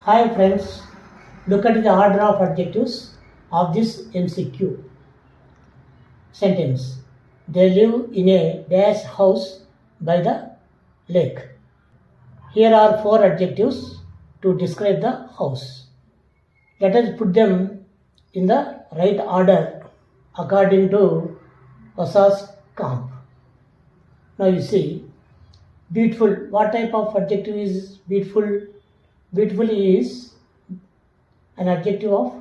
Hi friends, look at the order of adjectives of this MCQ sentence. They live in a dash house by the lake. Here are 4 adjectives to describe the house. Let us put them in the right order according to Vasa's comp. Now you see, beautiful. What type of adjective is beautiful? Beautiful is an adjective of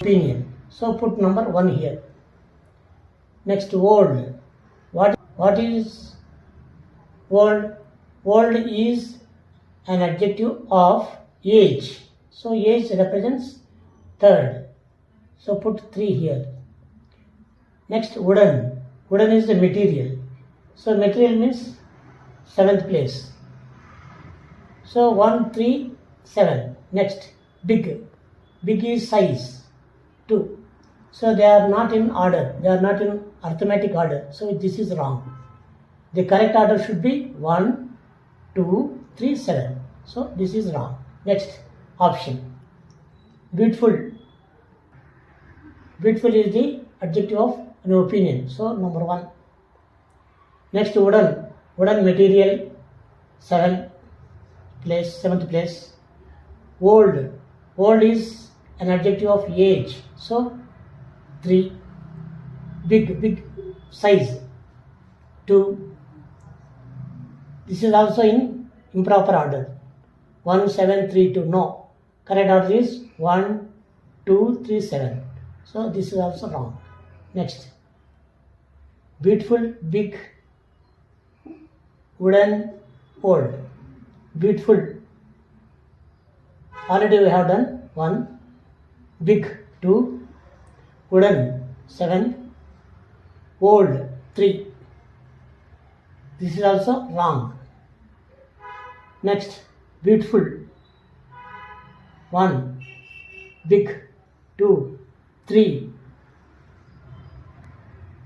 opinion. So put number 1 here. Next, old. What is old? Old is an adjective of age. So age represents third. So put 3 here. Next, wooden. Wooden is the material. So material means 7th place. So 1, 3, 7. Next, big. Big is size. 2. So they are not in order. They are not in arithmetic order. So this is wrong. The correct order should be 1, 2, 3, 7. So this is wrong. Next option. Beautiful. Beautiful is the adjective of an opinion. So number 1. Next, wooden. Wooden material, 7th place. Old. Old is an adjective of age. So 3. Big size, 2. This is also in improper order. 1, 7, 3, 2. No. Correct order is 1, 2, 3, 7. So this is also wrong. Next. Beautiful, big, wooden, old. Beautiful. Already we have done 1. Big, 2. Wooden, 7. Old, 3. This is also wrong. Next, beautiful. 1. Big, 2, 3.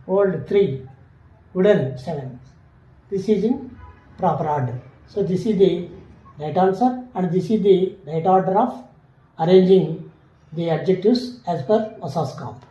Old, 3. Wooden, 7. This is in proper order. So this is the right answer and this is the right order of arranging the adjectives as per Vasa's comp.